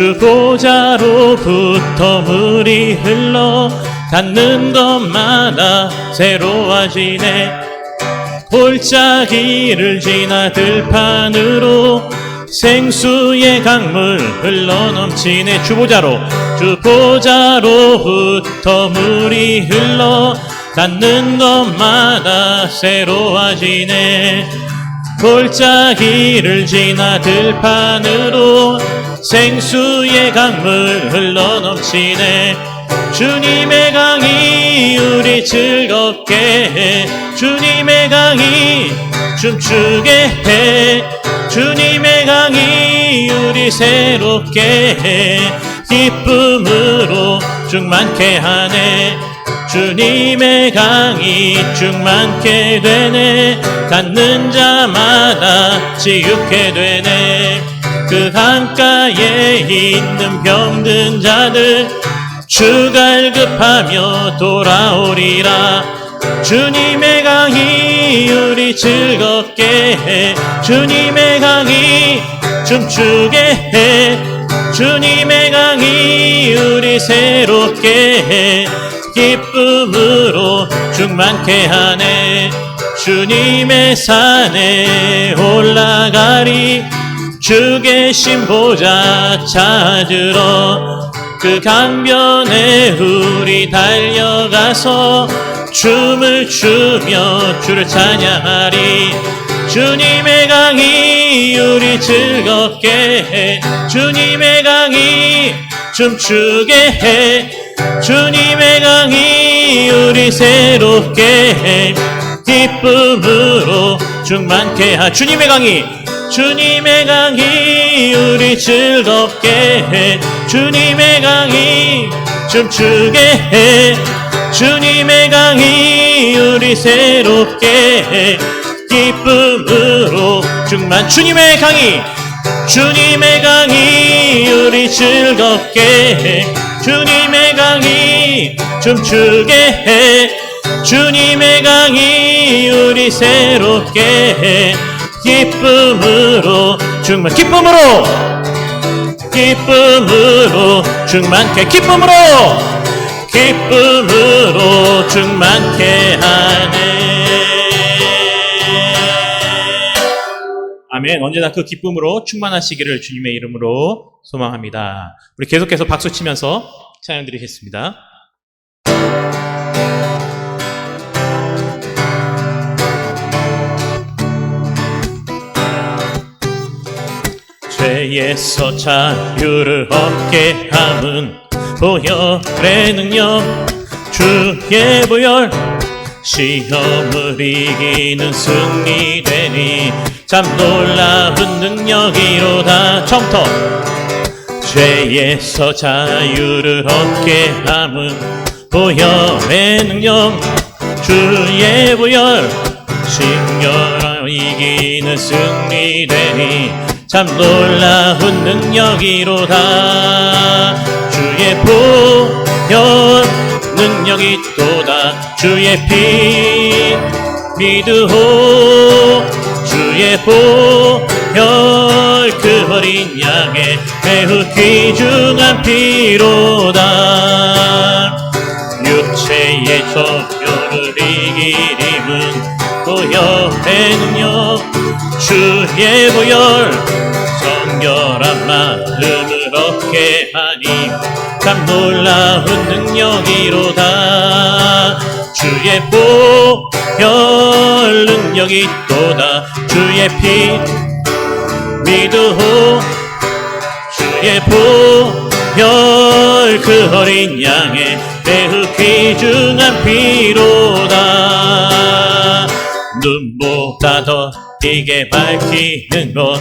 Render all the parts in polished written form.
주 보좌로부터 물이 흘러 닿는 것마다 새로워지네. 골짜기를 지나 들판으로 생수의 강물 흘러넘치네. 주 보좌로부터 물이 흘러 닿는 것마다 새로워지네. 골짜기를 지나 들판으로 생수의 강물 흘러넘치네. 주님의 강이 우리 즐겁게 해. 주님의 강이 춤추게 해. 주님의 강이 우리 새롭게 해. 기쁨으로 충만케 하네. 주님의 강이 충만케 되네. 닿는 자마다 치유케 되네. 그 강가에 있는 병든 자들 주 갈급하며 돌아오리라. 주님의 강이 우리 즐겁게 해. 주님의 강이 춤추게 해. 주님의 강이 우리 새롭게 해. 기쁨으로 충만케 하네. 주님의 산에 올라가리. 주 계신 보좌 찾으러 그 강변에 우리 달려가서 춤을 추며 주를 찬양하리. 주님의 강이 우리 즐겁게 해. 주님의 강이 춤추게 해. 주님의 강이 우리 새롭게 해. 기쁨으로 충만케 하. 주님의 강이 우리 즐겁게 해. 주님의 강이 춤추게 해. 주님의 강이 우리 새롭게 해. 기쁨으로 충만. 주님의 강이 우리 즐겁게 해. 주님의 강이 춤추게 해. 주님의 강이 우리 새롭게 해. 기쁨으로 충만. 기쁨으로 충만케. 기쁨으로 충만케 하네. 아멘. 언제나 그 기쁨으로 충만하시기를 주님의 이름으로 소망합니다. 우리 계속해서 박수 치면서 찬양 드리겠습니다. 죄에서 자유를 얻게 함은 보혈의 능력. 주의 보혈 시험을 이기는 승리되니 참 놀라운 능력이로다. 처음부터. 죄에서 자유를 얻게 함은 보혈의 능력. 주의 보혈 시험을 이기는 승리되니 참 놀라운 능력이로다. 주의 보혈 능력이 또다. 주의 피 믿으오. 주의 보혈 그 어린 양의 매우 귀중한 피로다. 육체의 소멸을 이기림은 보혈의 능력. 주의 보혈 성결한 마음을 얻게 하니 참 놀라운 능력이로다. 주의 보혈 능력이 또다. 주의 피 믿으오. 주의 보혈 그 어린 양의 매우 귀중한 피로다. 눈보다 더 이게 밝히는 것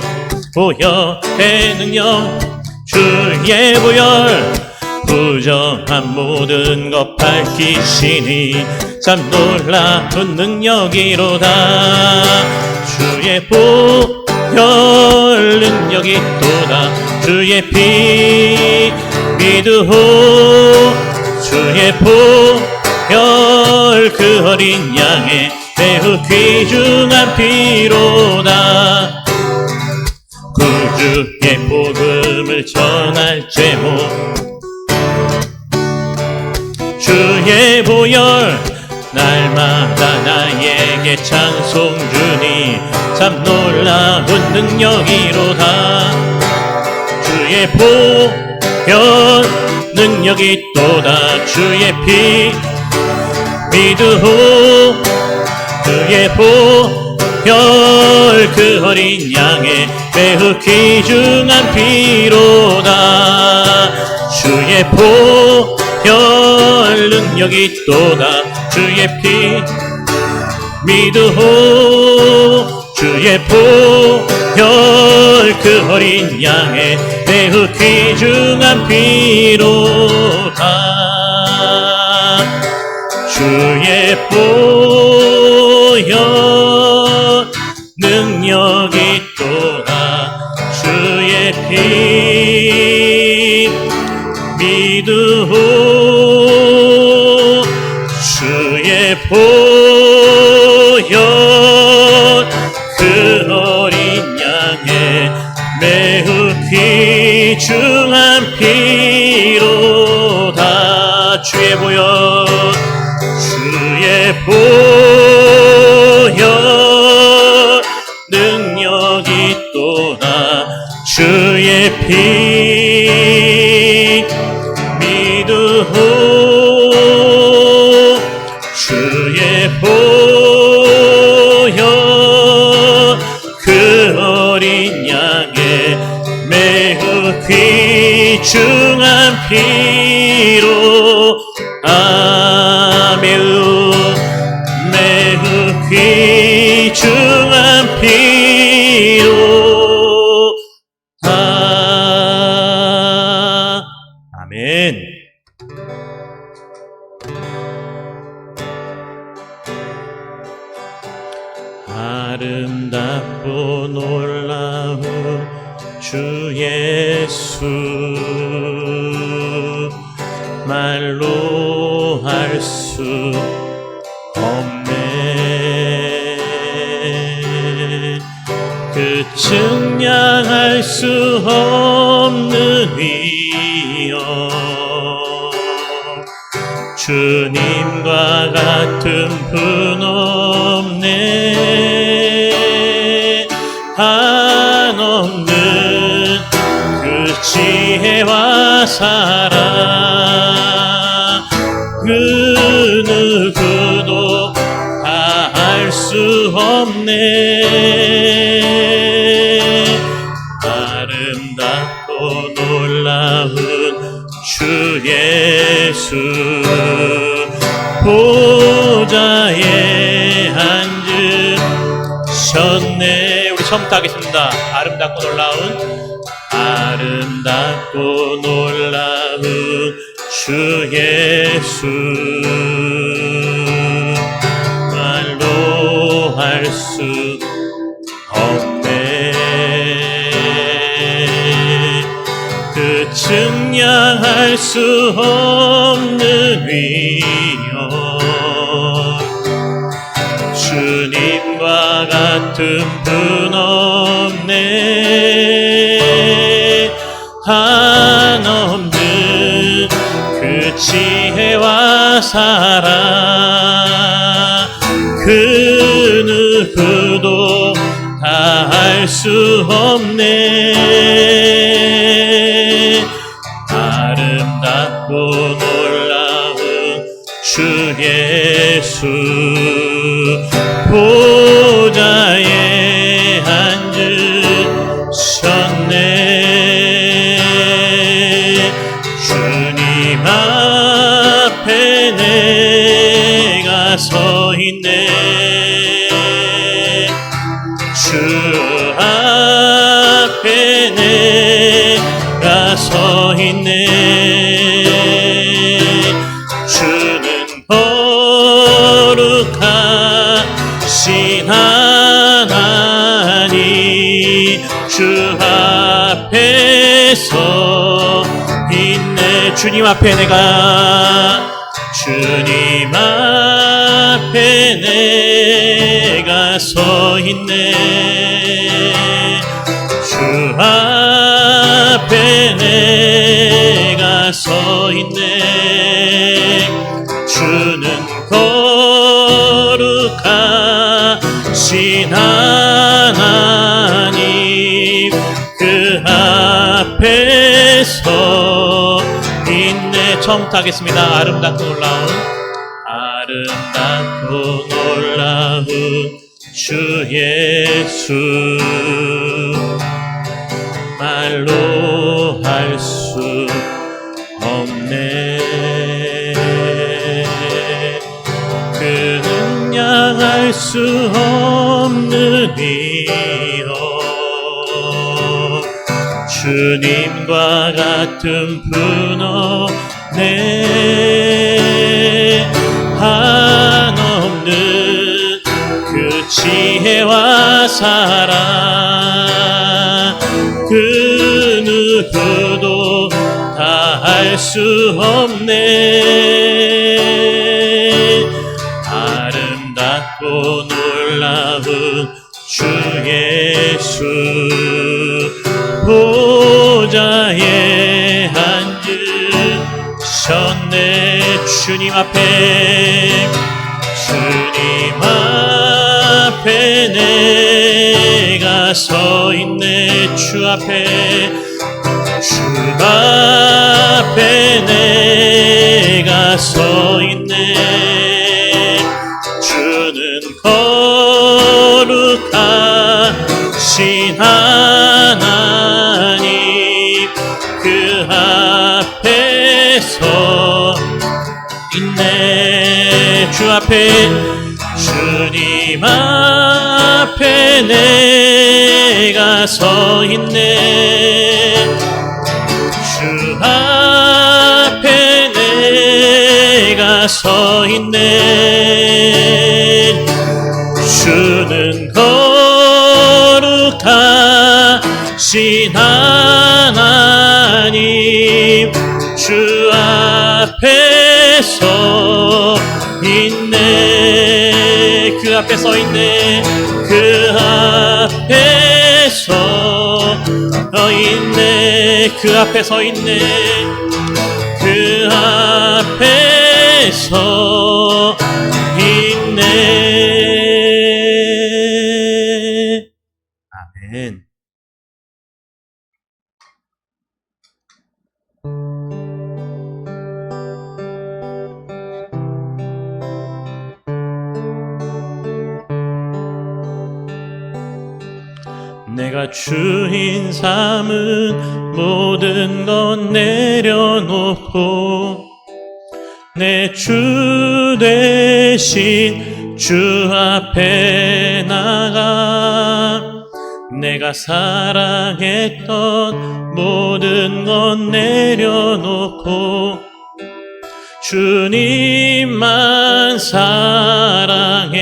보혈의 능력. 주의 보혈 부정한 모든 것 밝히시니 참 놀라운 능력이로다. 주의 보혈 능력이 또다. 주의 피 믿으오. 주의 보혈 그 어린 양의 매우 귀중한 피로다. 구주의 복음 복음을 전할 제목 주의 보혈 날마다 나에게 찬송 주니 참 놀라운 능력이로다 주의 보혈 능력이 또다 주의 피 믿으오 그의 보혈 그 어린 양의 매우 귀중한 피로다 주의 보혈 능력이 또다 주의 피 믿으오 주의 보혈 그 어린 양의 매우 귀중한 피로다 주의 보혈 능력이 또다 주의 피 믿으오 주의 보혈 그 어린 양의 매우 귀중한 피로다 주의 보혈 주의 보혈 능력이 또다 주의 피 믿으오 주의 보혈 그 어린 양의 매우 귀중한 피로 매우 귀중한 피로 아멘. 아름답고 놀라운 주 예수 말로 할 수 없네 그 측량할 수 없는 위엄 주님과 같은 분 없네 한없는 그 지혜와 사랑 그 누구도 다 알 수 없네 아름답고 놀라운 주 예수 보좌에 앉으셨네 우리 처음부터 하겠습니다 아름답고 놀라운 주 예수 말로 할 수 없네 그 측량할 수 없는 위엄 주님과 같은 분 없네 한없는 그 지혜와 사랑 그 누구도 다 알 수 없네 아름답고 놀라운 주 예수 보좌에 앉으셨네 주님 앞에 내가 서 있네 주 앞에 내가 서 있네 주는 거룩하신 하나님 주 앞에 서 있네 주님 앞에 내가 서 있네 주 앞에 앞에 내가 서 있네. 주는 거룩하신 하나님 그 앞에 서 있네. 처음부터 하겠습니다. 아름답고 놀라운 주 예수 말로 할 수 없네. 그는 향할 수 없는 이요 주님과 같은 분 없네. 한없는 그 지혜와 사랑 그 누구도 다 할 수 없네. 아름답고 놀라운 주 예수 보좌에 앉으셨네. 주님 앞에 내가 서 있네. 주 앞에 내가 서 있네. 주는 거룩하신 하나님 그 앞에 서 있네. 주 앞에 주님 앞에 내가 서 있네. 주 앞에 내가 서 있네. 주는 거룩하신 하나님 주 앞에 서 있네. 그 앞에 서 있네. 그 앞에 서 있네. 그 앞에 서 있네. 그 앞에 서 있네. 아멘. 내가 주인 삼은 모든 것 내려놓고 내 주 대신 주 앞에 나가 내가 사랑했던 모든 것 내려놓고 주님만 사랑해.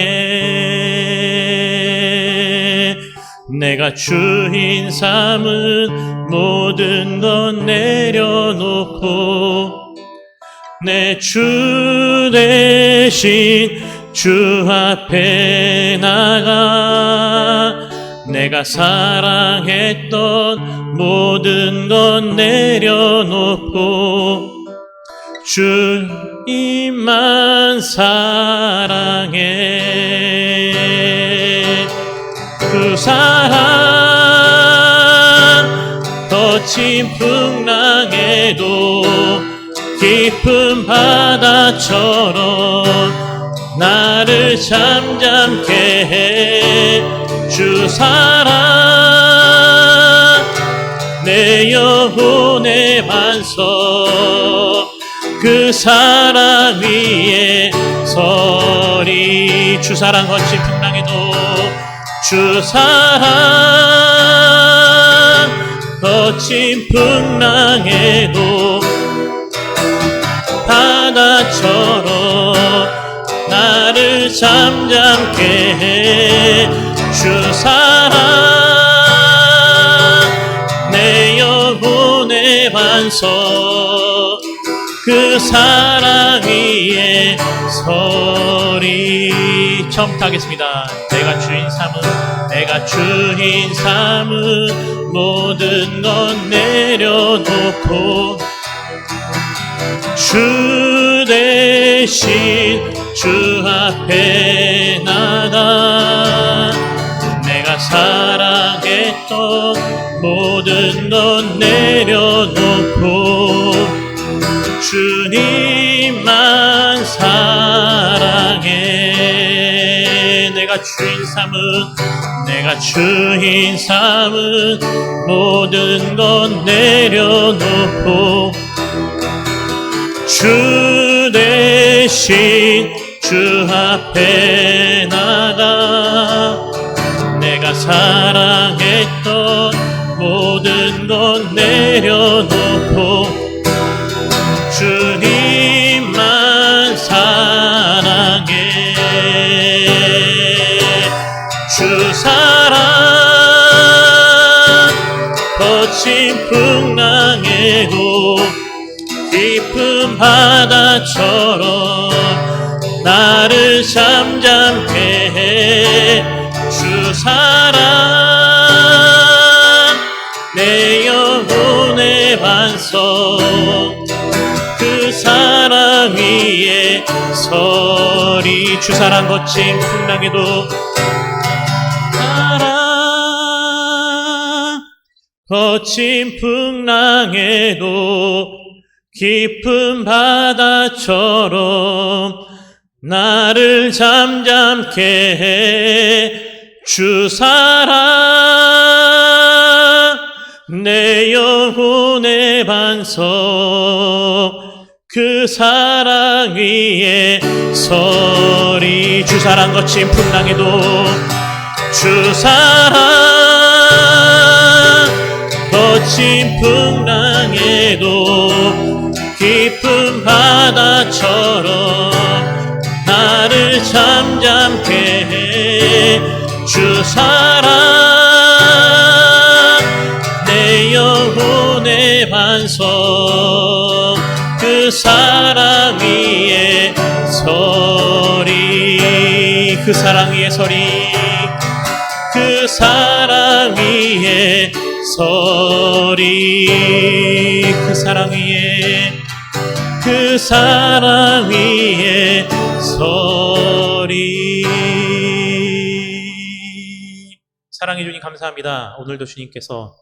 내가 주인 삼은 모든 것 내려놓고 내 주 대신 주 앞에 나가 내가 사랑했던 모든 것 내려놓고 주님만 사랑해. 그 사랑 거친 풍랑에도 깊은 바다처럼 나를 잠잠케 해. 주 사랑 내 영혼의 반석 그 사랑 위에 서리. 주 사랑 거친 풍랑에도 주 사랑 거친 풍랑에도 바다처럼 나를 잠잠케 해. 주 사랑 내 영혼의 반석 그 사랑 위에 서리. 처음부터 하겠습니다. 내가 주인 삼은 모든 것 내려놓고 주 대신 주 앞에 나가 내가 사랑했던 모든 것 내려놓고 주님만 사랑해. 내가 주인 삼은 모든 것 내려놓고 주 대신 주 앞에 나가 내가 사랑했던 모든 것 내려놓고 주님만 사랑해. 주 사랑 거친 풍랑에도 깊은 바다처럼 나를 잠잠케 해. 주 사랑 내 영혼의 반석 그 사랑 위에 서리. 주 사랑 거친 풍랑에도 거친 풍랑에도 깊은 바다처럼 나를 잠잠케 해. 주 사랑 내 영혼의 반석 그 사랑 위에 서리. 주 사랑 거친 풍랑에도 주 사랑 거친 풍랑에도 깊은 바다처럼 나를 잠잠케 해. 주 사랑 내 영혼의 반석 그 사랑 위에 서리. 그 사랑 위에 서리. 그 사랑 위에 서리. 그 사랑 위에 그 사랑 위에 서리. 사랑해 주님 감사합니다. 오늘도 주님께서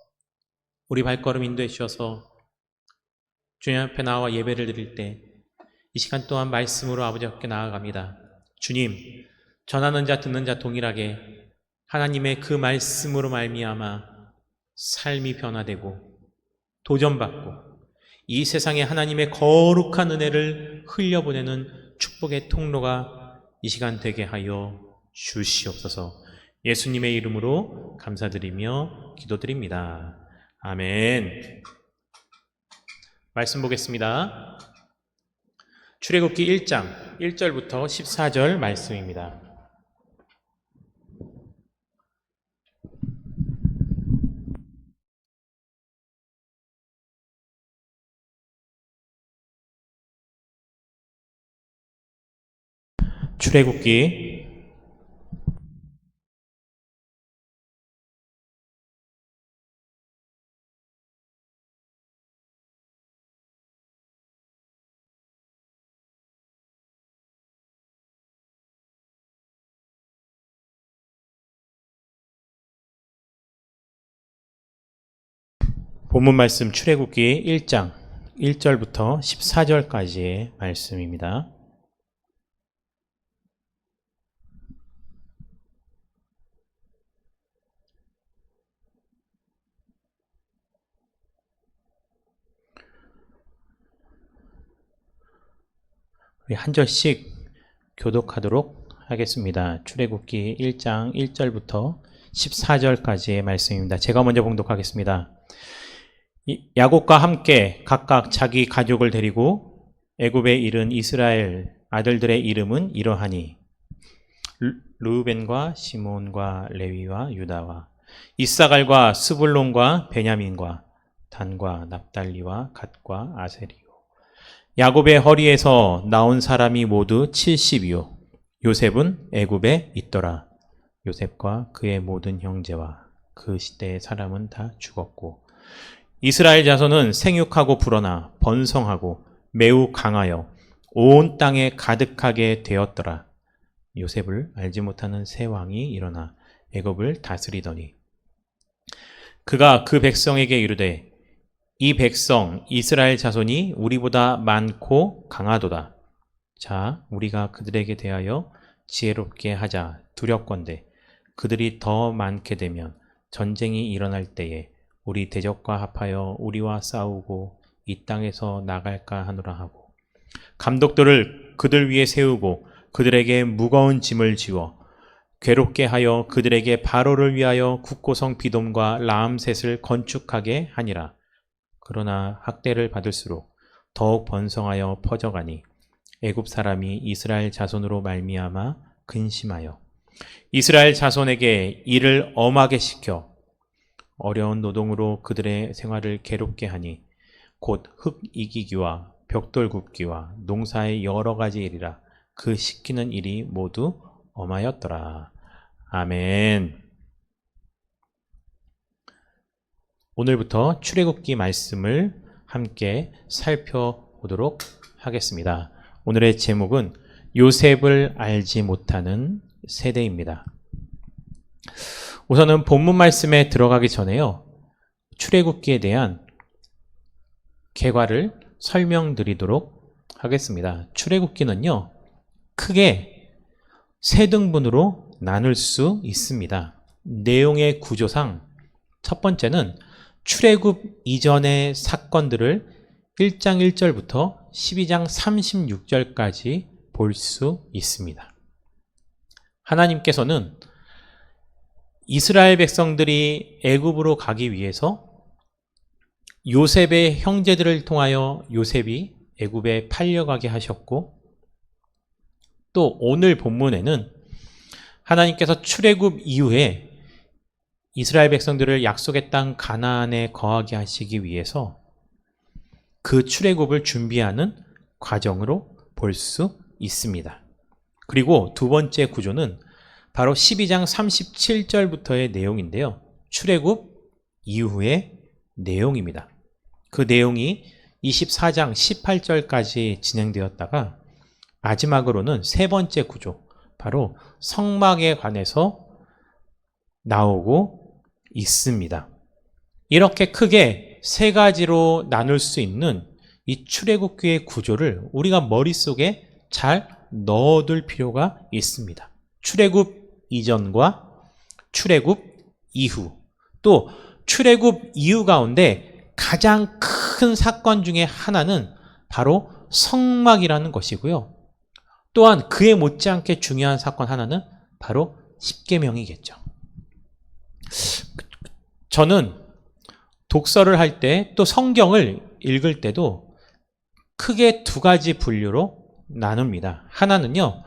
우리 발걸음 인도해 주셔서 주님 앞에 나와 예배를 드릴 때 이 시간 동안 말씀으로 아버지 앞에 나아갑니다. 주님, 전하는 자 듣는 자 동일하게 하나님의 그 말씀으로 말미암아 삶이 변화되고 도전받고 이 세상에 하나님의 거룩한 은혜를 흘려보내는 축복의 통로가 이 시간 되게 하여 주시옵소서. 예수님의 이름으로 감사드리며 기도드립니다. 아멘. 말씀 보겠습니다. 출애굽기 1장 1절부터 14절 말씀입니다. 출애굽기 본문 말씀 출애굽기 1장 1절부터 14절까지의 말씀입니다. 우리 한 절씩 교독하도록 하겠습니다. 출애굽기 1장 1절부터 14절까지의 말씀입니다. 제가 먼저 봉독하겠습니다. 야곱과 함께 각각 자기 가족을 데리고 애굽에 이른 이스라엘 아들들의 이름은 이러하니 르우벤과 시몬과 레위와 유다와 이사갈과 스불론과 베냐민과 단과 납달리와 갓과 아세리요. 야곱의 허리에서 나온 사람이 모두 70이요 요셉은 애굽에 있더라. 요셉과 그의 모든 형제와 그 시대의 사람은 다 죽었고 이스라엘 자손은 생육하고 불어나 번성하고 매우 강하여 온 땅에 가득하게 되었더라. 요셉을 알지 못하는 새 왕이 일어나 애굽을 다스리더니 그가 그 백성에게 이르되 이 백성 이스라엘 자손이 우리보다 많고 강하도다. 자, 우리가 그들에게 대하여 지혜롭게 하자. 두렵건대 그들이 더 많게 되면 전쟁이 일어날 때에 우리 대적과 합하여 우리와 싸우고 이 땅에서 나갈까 하노라 하고 감독들을 그들 위에 세우고 그들에게 무거운 짐을 지워 괴롭게 하여 그들에게 바로를 위하여 국고성 비돔과 라암셋을 건축하게 하니라. 그러나 학대를 받을수록 더욱 번성하여 퍼져가니 애굽 사람이 이스라엘 자손으로 말미암아 근심하여 이스라엘 자손에게 일을 엄하게 시켜 어려운 노동으로 그들의 생활을 괴롭게 하니 곧 흙 이기기와 벽돌 굽기와 농사의 여러 가지 일이라 그 시키는 일이 모두 엄하였더라. 아멘. 오늘부터 출애굽기 말씀을 함께 살펴보도록 하겠습니다. 오늘의 제목은 요셉을 알지 못하는 세대입니다. 우선은 본문 말씀에 들어가기 전에요. 출애굽기에 대한 개괄을 설명드리도록 하겠습니다. 출애굽기는요. 크게 세 등분으로 나눌 수 있습니다. 내용의 구조상 첫 번째는 출애굽 이전의 사건들을 1장 1절부터 12장 36절까지 볼 수 있습니다. 하나님께서는 이스라엘 백성들이 애굽으로 가기 위해서 요셉의 형제들을 통하여 요셉이 애굽에 팔려가게 하셨고 또 오늘 본문에는 하나님께서 출애굽 이후에 이스라엘 백성들을 약속의 땅 가나안에 거하게 하시기 위해서 그 출애굽을 준비하는 과정으로 볼 수 있습니다. 그리고 두 번째 구조는 바로 12장 37절부터의 내용인데요. 출애굽 이후의 내용입니다. 그 내용이 24장 18절까지 진행되었다가 마지막으로는 세 번째 구조, 바로 성막에 관해서 나오고 있습니다. 이렇게 크게 세 가지로 나눌 수 있는 이 출애굽기의 구조를 우리가 머릿속에 잘 넣어둘 필요가 있습니다. 출애굽 이전과 출애굽 이후, 또 출애굽 이후 가운데 가장 큰 사건 중에 하나는 바로 성막이라는 것이고요. 또한 그에 못지않게 중요한 사건 하나는 바로 십계명이겠죠. 저는 독서를 할 때 또 성경을 읽을 때도 크게 두 가지 분류로 나눕니다. 하나는요,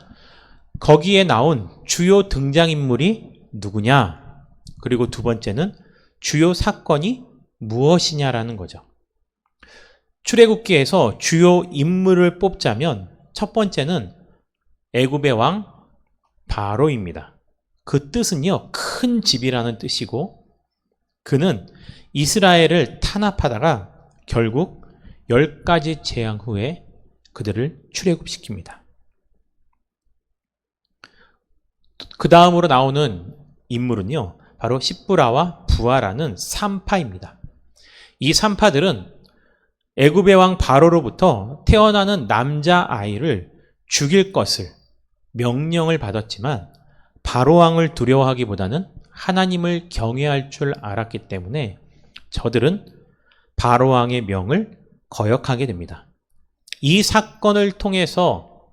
거기에 나온 주요 등장인물이 누구냐, 그리고 두 번째는 주요 사건이 무엇이냐라는 거죠. 출애굽기에서 주요 인물을 뽑자면 첫 번째는 애굽의 왕 바로입니다. 그 뜻은요, 큰 집이라는 뜻이고 그는 이스라엘을 탄압하다가 결국 10가지 재앙 후에 그들을 출애굽시킵니다. 그 다음으로 나오는 인물은요, 바로 시브라와 부하라는 3파입니다. 이 3파들은 애굽의 왕 바로로부터 태어나는 남자아이를 죽일 것을 명령을 받았지만 바로 왕을 두려워하기보다는 하나님을 경외할 줄 알았기 때문에 저들은 바로 왕의 명을 거역하게 됩니다. 이 사건을 통해서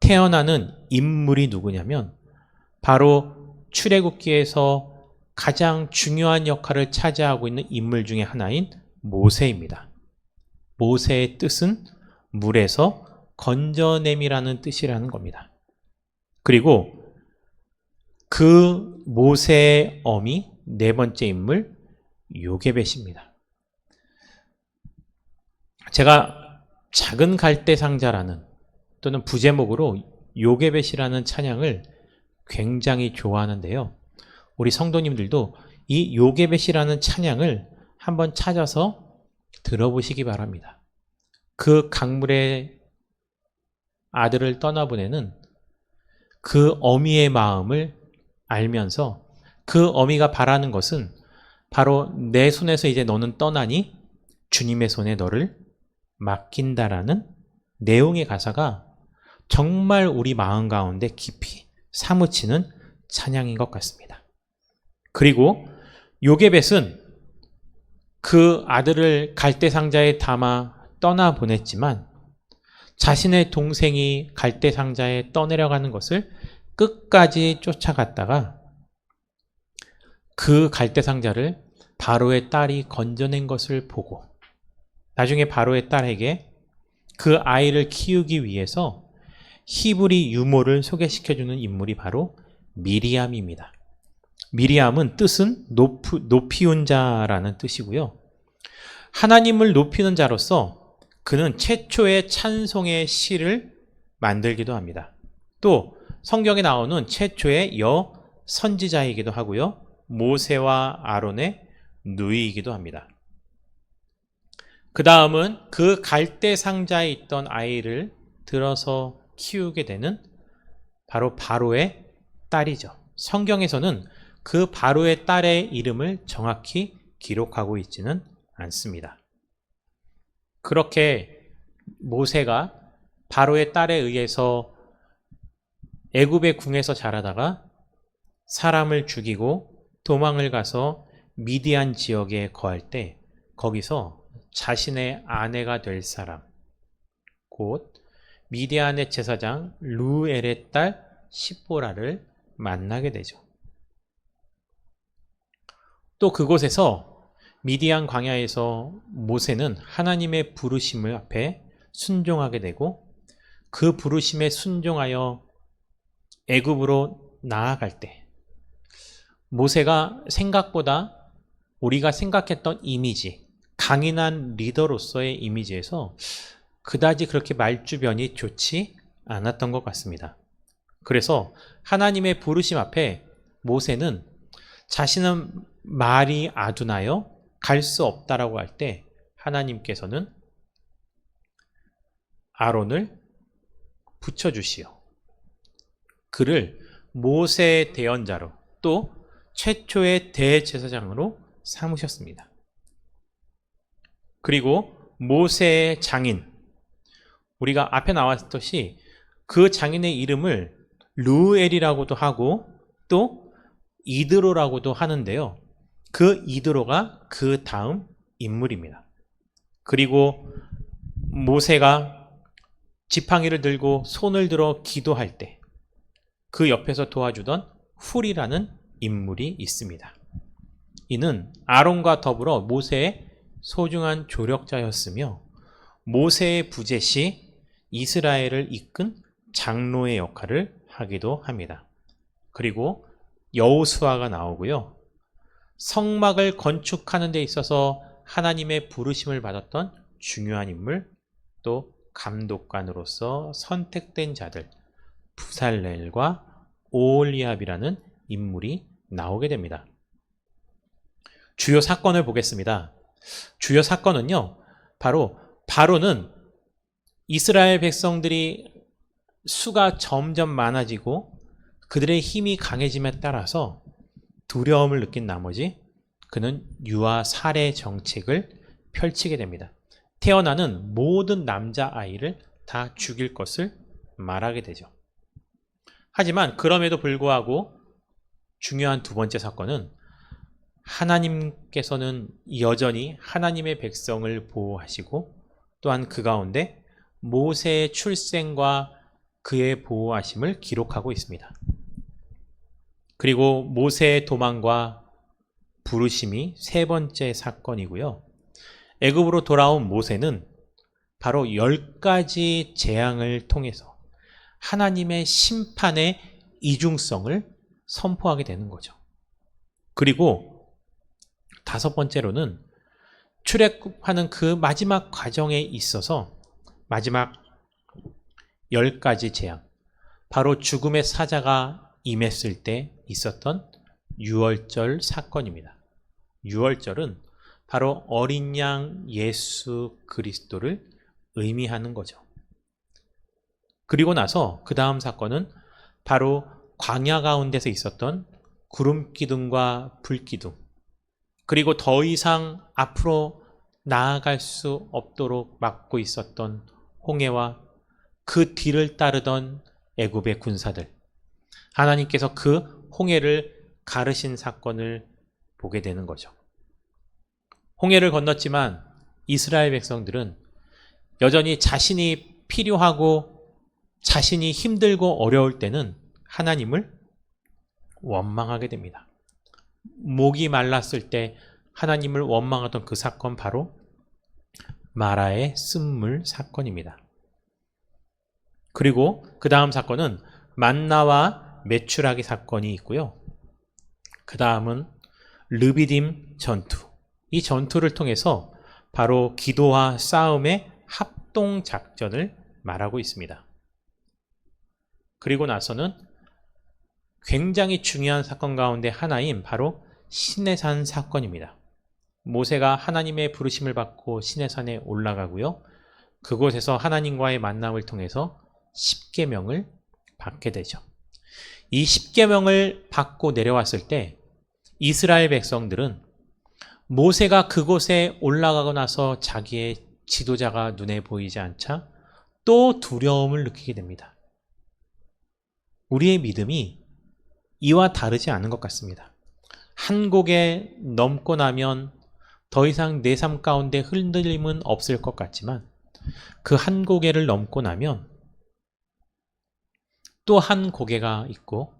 태어나는 인물이 누구냐면 바로 출애굽기에서 가장 중요한 역할을 차지하고 있는 인물 중에 하나인 모세입니다. 모세의 뜻은 물에서 건져냄이라는 뜻이라는 겁니다. 그리고 그 모세의 어미 네 번째 인물 요게벳입니다. 제가 작은 갈대 상자라는 또는 부제목으로 요게벳이라는 찬양을 굉장히 좋아하는데요. 우리 성도님들도 이 요게벳이라는 찬양을 한번 찾아서 들어보시기 바랍니다. 그 강물의 아들을 떠나보내는 그 어미의 마음을 알면서 그 어미가 바라는 것은 바로 내 손에서 이제 너는 떠나니 주님의 손에 너를 맡긴다라는 내용의 가사가 정말 우리 마음 가운데 깊이 사무치는 찬양인 것 같습니다. 그리고 요게벳은 그 아들을 갈대상자에 담아 떠나보냈지만 자신의 동생이 갈대상자에 떠내려가는 것을 끝까지 쫓아갔다가 그 갈대상자를 바로의 딸이 건져낸 것을 보고 나중에 바로의 딸에게 그 아이를 키우기 위해서 히브리 유모를 소개시켜주는 인물이 바로 미리암입니다. 미리암은 뜻은 높이운 자라는 뜻이고요. 하나님을 높이는 자로서 그는 최초의 찬송의 시를 만들기도 합니다. 또 성경에 나오는 최초의 선지자이기도 하고요. 모세와 아론의 누이이기도 합니다. 그 다음은 그 갈대 상자에 있던 아이를 들어서 키우게 되는 바로 바로의 딸이죠. 성경에서는 그 바로의 딸의 이름을 정확히 기록하고 있지는 않습니다. 그렇게 모세가 바로의 딸에 의해서 애굽의 궁에서 자라다가 사람을 죽이고 도망을 가서 미디안 지역에 거할 때 거기서 자신의 아내가 될 사람, 곧 미디안의 제사장 루엘의 딸 십보라를 만나게 되죠. 또 그곳에서 미디안 광야에서 모세는 하나님의 부르심을 앞에 순종하게 되고 그 부르심에 순종하여 애굽으로 나아갈 때 모세가 생각보다 우리가 생각했던 이미지, 강인한 리더로서의 이미지에서 그다지 그렇게 말주변이 좋지 않았던 것 같습니다. 그래서 하나님의 부르심 앞에 모세는 자신은 말이 아둔하여 갈 수 없다라고 할 때 하나님께서는 아론을 붙여주시오. 그를 모세의 대언자로 또 최초의 대제사장으로 삼으셨습니다. 그리고 모세의 장인, 우리가 앞에 나왔듯이 그 장인의 이름을 루엘이라고도 하고 또 이드로라고도 하는데요. 그 이드로가 그 다음 인물입니다. 그리고 모세가 지팡이를 들고 손을 들어 기도할 때 그 옆에서 도와주던 훌이라는 인물이 있습니다. 이는 아론과 더불어 모세의 소중한 조력자였으며 모세의 부재 시 이스라엘을 이끈 장로의 역할을 하기도 합니다. 그리고 여호수아가 나오고요. 성막을 건축하는 데 있어서 하나님의 부르심을 받았던 중요한 인물, 또 감독관으로서 선택된 자들 부살렐과 오홀리압이라는 인물이 나오게 됩니다. 주요 사건을 보겠습니다. 주요 사건은요, 바로는 이스라엘 백성들이 수가 점점 많아지고 그들의 힘이 강해짐에 따라서 두려움을 느낀 나머지 그는 유아 살해 정책을 펼치게 됩니다. 태어나는 모든 남자아이를 다 죽일 것을 말하게 되죠. 하지만 그럼에도 불구하고 중요한 두 번째 사건은 하나님께서는 여전히 하나님의 백성을 보호하시고 또한 그 가운데 모세의 출생과 그의 보호하심을 기록하고 있습니다. 그리고 모세의 도망과 부르심이 세 번째 사건이고요. 애굽으로 돌아온 모세는 바로 10가지 재앙을 통해서 하나님의 심판의 이중성을 선포하게 되는 거죠. 그리고 다섯 번째로는 출애굽하는 그 마지막 과정에 있어서 마지막 10가지 재앙, 바로 죽음의 사자가 임했을 때 있었던 유월절 사건입니다. 유월절은 바로 어린 양 예수 그리스도를 의미하는 거죠. 그리고 나서 그 다음 사건은 바로 광야 가운데서 있었던 구름 기둥과 불 기둥, 그리고 더 이상 앞으로 나아갈 수 없도록 막고 있었던 홍해와 그 뒤를 따르던 애굽의 군사들, 하나님께서 그 홍해를 가르신 사건을 보게 되는 거죠. 홍해를 건넜지만 이스라엘 백성들은 여전히 자신이 필요하고 자신이 힘들고 어려울 때는 하나님을 원망하게 됩니다. 목이 말랐을 때 하나님을 원망하던 그 사건, 바로 마라의 쓴물 사건입니다. 그리고 그 다음 사건은 만나와 메추라기 사건이 있고요. 그 다음은 르비딤 전투. 이 전투를 통해서 바로 기도와 싸움의 합동 작전을 말하고 있습니다. 그리고 나서는 굉장히 중요한 사건 가운데 하나인 바로 시내산 사건입니다. 모세가 하나님의 부르심을 받고 시내산에 올라가고요. 그곳에서 하나님과의 만남을 통해서 십계명을 받게 되죠. 이 십계명을 받고 내려왔을 때 이스라엘 백성들은 모세가 그곳에 올라가고 나서 자기의 지도자가 눈에 보이지 않자 또 두려움을 느끼게 됩니다. 우리의 믿음이 이와 다르지 않은 것 같습니다. 한 고개 넘고 나면 더 이상 내 삶 가운데 흔들림은 없을 것 같지만 그 한 고개를 넘고 나면 또 한 고개가 있고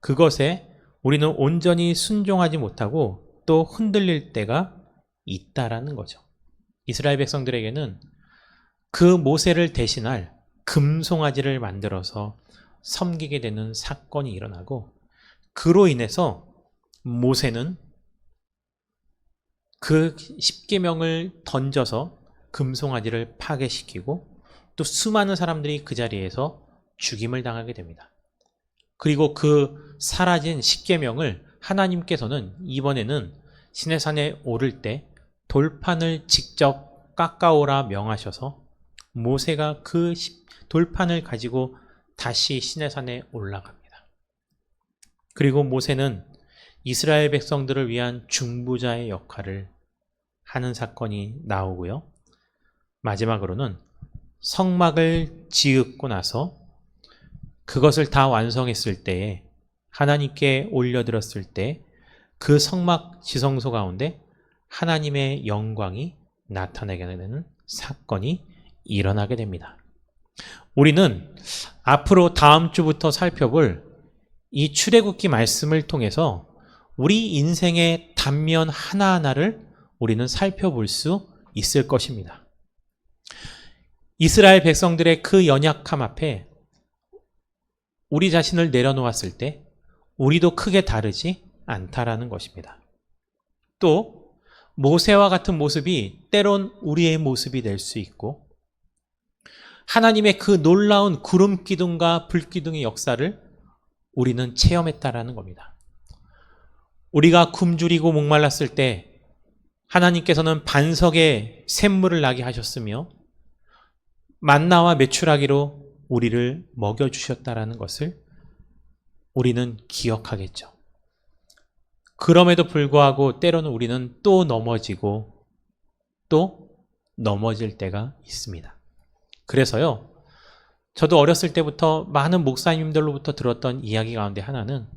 그것에 우리는 온전히 순종하지 못하고 또 흔들릴 때가 있다라는 거죠. 이스라엘 백성들에게는 그 모세를 대신할 금송아지를 만들어서 섬기게 되는 사건이 일어나고, 그로 인해서 모세는 그 십계명을 던져서 금송아지를 파괴시키고 또 수많은 사람들이 그 자리에서 죽임을 당하게 됩니다. 그리고 그 사라진 십계명을 하나님께서는 이번에는 시내산에 오를 때 돌판을 직접 깎아오라 명하셔서 모세가 그 돌판을 가지고 다시 시내산에 올라갑니다. 그리고 모세는 이스라엘 백성들을 위한 중보자의 역할을 하는 사건이 나오고요. 마지막으로는 성막을 지었고 나서 그것을 다 완성했을 때에 하나님께 올려드렸을 때 그 성막 지성소 가운데 하나님의 영광이 나타나게 되는 사건이 일어나게 됩니다. 우리는 앞으로 다음 주부터 살펴볼 이 출애굽기 말씀을 통해서 우리 인생의 단면 하나하나를 우리는 살펴볼 수 있을 것입니다. 이스라엘 백성들의 그 연약함 앞에 우리 자신을 내려놓았을 때 우리도 크게 다르지 않다라는 것입니다. 또 모세와 같은 모습이 때론 우리의 모습이 될 수 있고, 하나님의 그 놀라운 구름 기둥과 불 기둥의 역사를 우리는 체험했다라는 겁니다. 우리가 굶주리고 목말랐을 때 하나님께서는 반석에 샘물을 나게 하셨으며 만나와 메추라기로 우리를 먹여주셨다라는 것을 우리는 기억하겠죠. 그럼에도 불구하고 때로는 우리는 또 넘어지고 또 넘어질 때가 있습니다. 그래서요, 저도 어렸을 때부터 많은 목사님들로부터 들었던 이야기 가운데 하나는,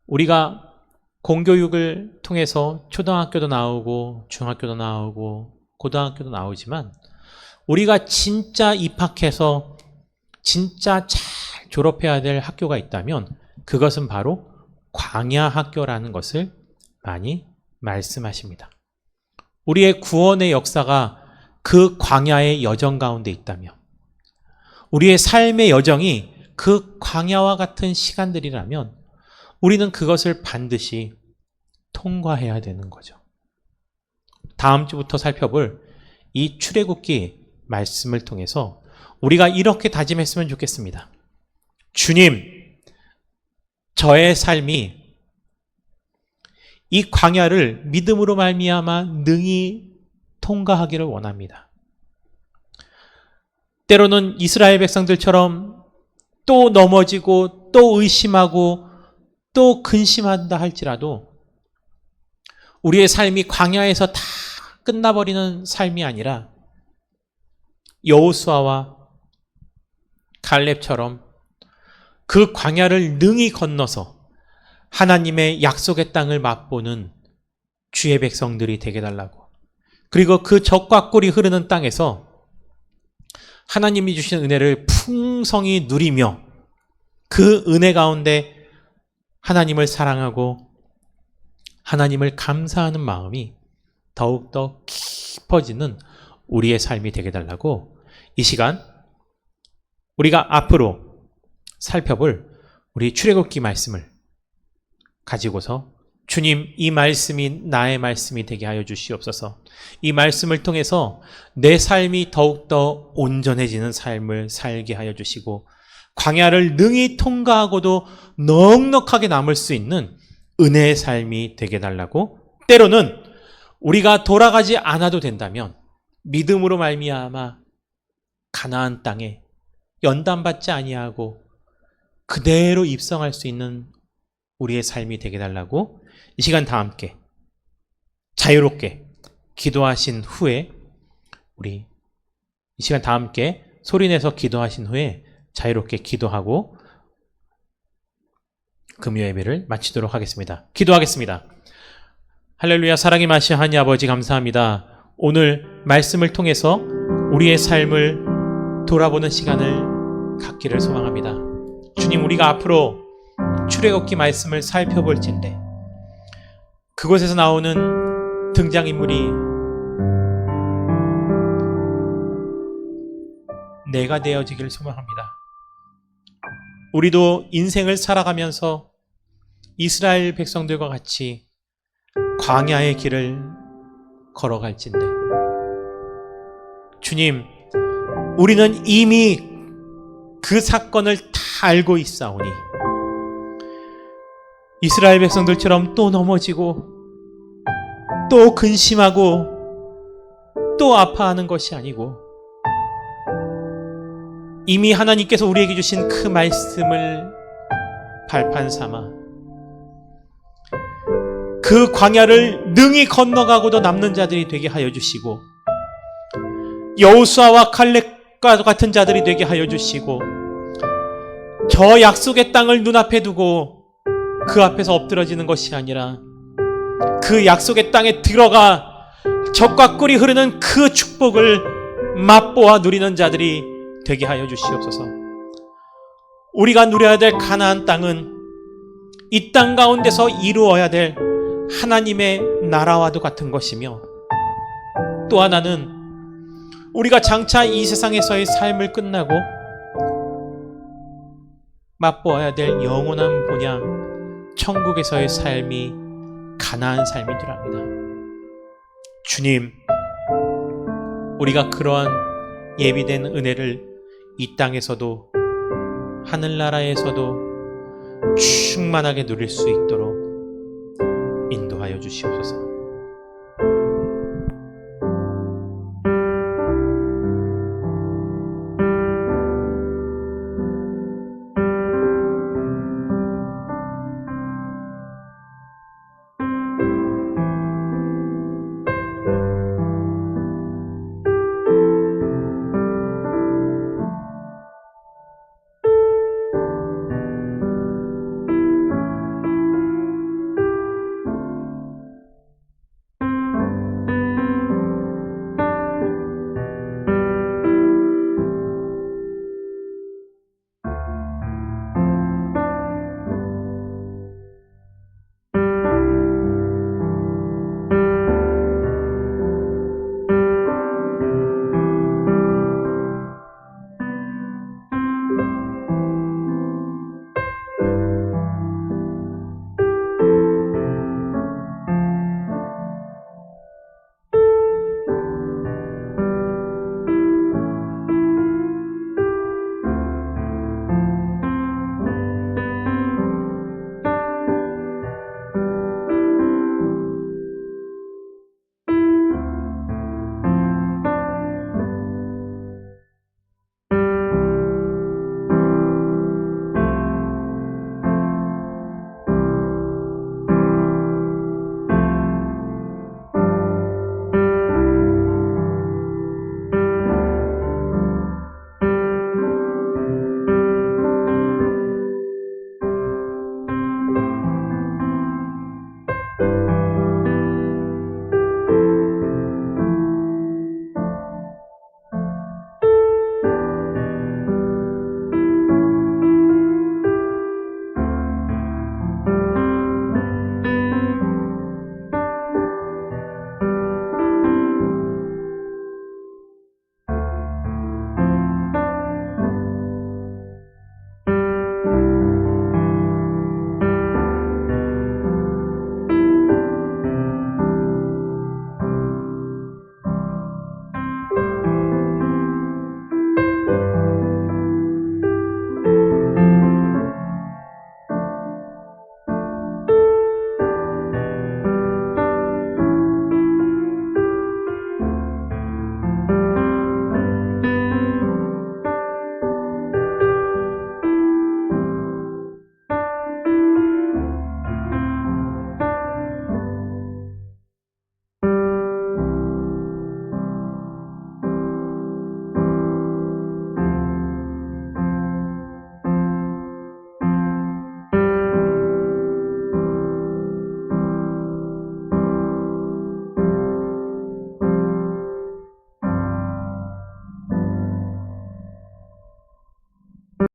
우리가 공교육을 통해서 초등학교도 나오고 중학교도 나오고 고등학교도 나오지만 우리가 진짜 입학해서 진짜 잘 졸업해야 될 학교가 있다면 그것은 바로 광야 학교라는 것을 많이 말씀하십니다. 우리의 구원의 역사가 그 광야의 여정 가운데 있다며, 우리의 삶의 여정이 그 광야와 같은 시간들이라면 우리는 그것을 반드시 통과해야 되는 거죠. 다음 주부터 살펴볼 이 출애굽기 말씀을 통해서 우리가 이렇게 다짐했으면 좋겠습니다. 주님, 저의 삶이 이 광야를 믿음으로 말미암아 능히 통과하기를 원합니다. 때로는 이스라엘 백성들처럼 또 넘어지고 또 의심하고 또 근심한다 할지라도 우리의 삶이 광야에서 다 끝나버리는 삶이 아니라 여호수아와 갈렙처럼 그 광야를 능히 건너서 하나님의 약속의 땅을 맛보는 주의 백성들이 되게 달라고, 그리고 그 적과 꿀이 흐르는 땅에서 하나님이 주신 은혜를 풍성히 누리며 그 은혜 가운데 하나님을 사랑하고 하나님을 감사하는 마음이 더욱더 깊어지는 우리의 삶이 되게 달라고, 이 시간 우리가 앞으로 살펴볼 우리 출애굽기 말씀을 가지고서 주님, 이 말씀이 나의 말씀이 되게 하여 주시옵소서. 이 말씀을 통해서 내 삶이 더욱더 온전해지는 삶을 살게 하여 주시고 광야를 능히 통과하고도 넉넉하게 남을 수 있는 은혜의 삶이 되게 달라고, 때로는 우리가 돌아가지 않아도 된다면 믿음으로 말미암아 가나안 땅에 연단받지 아니하고 그대로 입성할 수 있는 우리의 삶이 되게 달라고, 이 시간 다 함께 자유롭게 기도하신 후에, 우리 이 시간 다 함께 소리내서 기도하신 후에 자유롭게 기도하고 금요 예배를 마치도록 하겠습니다. 기도하겠습니다. 할렐루야. 사랑이 마시 하니 아버지 감사합니다. 오늘 말씀을 통해서 우리의 삶을 돌아보는 시간을 갖기를 소망합니다. 주님, 우리가 앞으로 출애굽기 말씀을 살펴볼진데 그곳에서 나오는 등장인물이 내가 되어지기를 소망합니다. 우리도 인생을 살아가면서 이스라엘 백성들과 같이 광야의 길을 걸어갈진데 주님, 우리는 이미 그 사건을 다 알고 있사오니 이스라엘 백성들처럼 또 넘어지고 또 근심하고 또 아파하는 것이 아니고 이미 하나님께서 우리에게 주신 그 말씀을 발판 삼아 그 광야를 능히 건너가고도 남는 자들이 되게 하여 주시고 여호수아와 칼렙과 같은 자들이 되게 하여 주시고 저 약속의 땅을 눈앞에 두고 그 앞에서 엎드러지는 것이 아니라 그 약속의 땅에 들어가 젖과 꿀이 흐르는 그 축복을 맛보아 누리는 자들이 되게 하여 주시옵소서. 우리가 누려야 될 가나안 땅은 이 땅 가운데서 이루어야 될 하나님의 나라와도 같은 것이며, 또 하나는 우리가 장차 이 세상에서의 삶을 끝나고 맛보아야 될 영원한 본향 천국에서의 삶이 가나안 삶이더랍니다. 주님, 우리가 그러한 예비된 은혜를 이 땅에서도 하늘나라에서도 충만하게 누릴 수 있도록 인도하여 주시옵소서.